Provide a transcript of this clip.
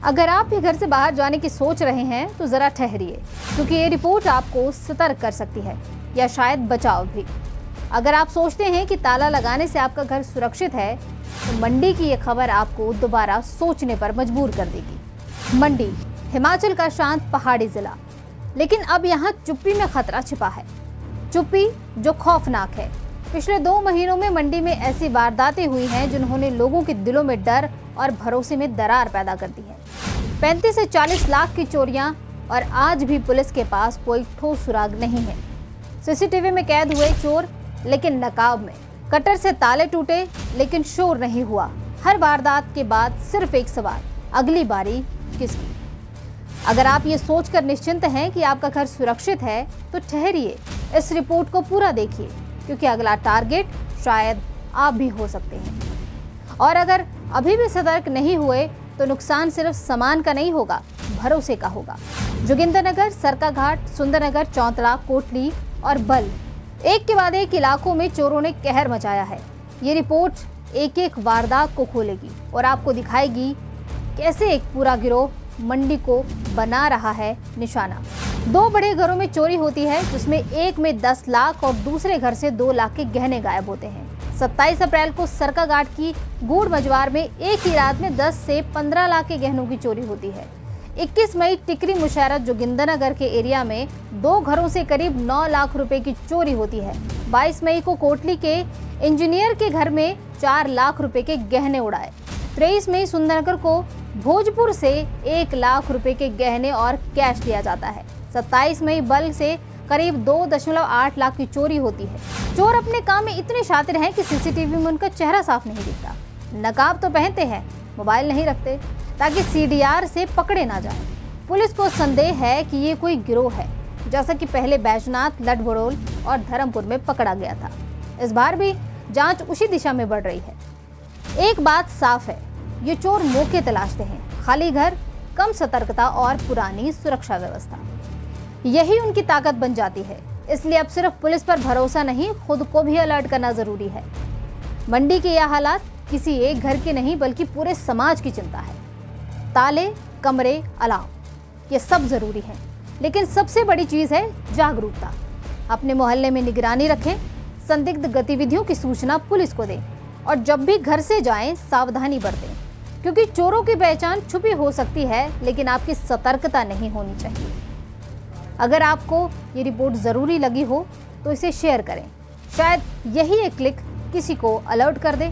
अगर आप भी घर से बाहर जाने की सोच रहे हैं तो जरा ठहरिए, क्योंकि ये रिपोर्ट आपको सतर्क कर सकती है या शायद बचाव भी। अगर आप सोचते हैं कि ताला लगाने से आपका घर सुरक्षित है, तो मंडी की ये खबर आपको दोबारा सोचने पर मजबूर कर देगी। मंडी, हिमाचल का शांत पहाड़ी जिला, लेकिन अब यहाँ चुप्पी में खतरा छिपा है। चुप्पी जो खौफनाक है। पिछले 2 महीनों में मंडी में ऐसी वारदातें हुई हैं जिन्होंने लोगों के दिलों में डर और भरोसे में दरार पैदा कर दी है। 35 से 40 लाख की चोरियां, और आज भी पुलिस के पास कोई ठोस सुराग नहीं है। सीसीटीवी में कैद हुए चोर, लेकिन नकाब में। कटर से ताले टूटे, लेकिन शोर नहीं हुआ। हर वारदात के बाद सिर्फ एक सवाल, अगली बारी किसकी? अगर आप ये सोचकर निश्चिंत हैं कि आपका घर सुरक्षित है, तो ठहरिए, इस रिपोर्ट को पूरा देखिए, क्योंकि अगला टारगेट शायद आप भी हो सकते हैं। और अगर अभी भी सतर्क नहीं हुए तो नुकसान सिर्फ सामान का नहीं होगा, भरोसे का होगा। जोगिंद्रनगर, सरकाघाट, सुंदरनगर, चौंतला, कोटली और बल, एक के बाद एक इलाकों में चोरों ने कहर मचाया है। ये रिपोर्ट एक एक वारदात को खोलेगी और आपको दिखाएगी कैसे एक पूरा गिरोह मंडी को बना रहा है निशाना। 2 बड़े घरों में चोरी होती है, जिसमें एक में 10 लाख और दूसरे घर से 2 लाख के गहने गायब होते हैं। 27 अप्रैल को सरकाघाट की गूढ़ मझवार में एक ही रात में 10 से 15 लाख के गहनों की चोरी होती है। 21 मई टिकरी मुशैरत जोगिंद्रनगर के एरिया में 2 घरों से करीब 9 लाख रुपए की चोरी होती है। 22 मई को कोटली के इंजीनियर के घर में 4 लाख रुपए के गहने उड़ाए। 23 मई सुंदरनगर को भोजपुर से 1 लाख रुपए के गहने और कैश लिया जाता है। 27 मई बल से करीब 2.8 लाख की चोरी होती है। चोर अपने काम में इतने शातिर हैं कि सीसीटीवी में उनका चेहरा साफ नहीं दिखता। नकाब तो पहनते हैं, मोबाइल नहीं रखते, ताकि सीडीआर से पकड़े ना जाए। पुलिस को संदेह है कि ये कोई गिरोह है, जैसा कि पहले बैजनाथ, लटबड़ोल और धर्मपुर में पकड़ा गया था। इस बार भी जांच उसी दिशा में बढ़ रही है। एक बात साफ है, ये चोर मौके तलाशते हैं, खाली घर, कम सतर्कता और पुरानी सुरक्षा व्यवस्था, यही उनकी ताकत बन जाती है। इसलिए अब सिर्फ पुलिस पर भरोसा नहीं, खुद को भी अलर्ट करना जरूरी है। मंडी के यह हालात किसी एक घर के नहीं, बल्कि पूरे समाज की चिंता है। ताले, कमरे, अलार्म, ये सब जरूरी है, लेकिन सबसे बड़ी चीज है जागरूकता। अपने मोहल्ले में निगरानी रखें, संदिग्ध गतिविधियों की सूचना पुलिस को दें, और जब भी घर से जाएं सावधानी बरतें, क्योंकि चोरों की पहचान छुपी हो सकती है, लेकिन आपकी सतर्कता नहीं होनी चाहिए। अगर आपको ये रिपोर्ट ज़रूरी लगी हो तो इसे शेयर करें, शायद यही एक क्लिक किसी को अलर्ट कर दे।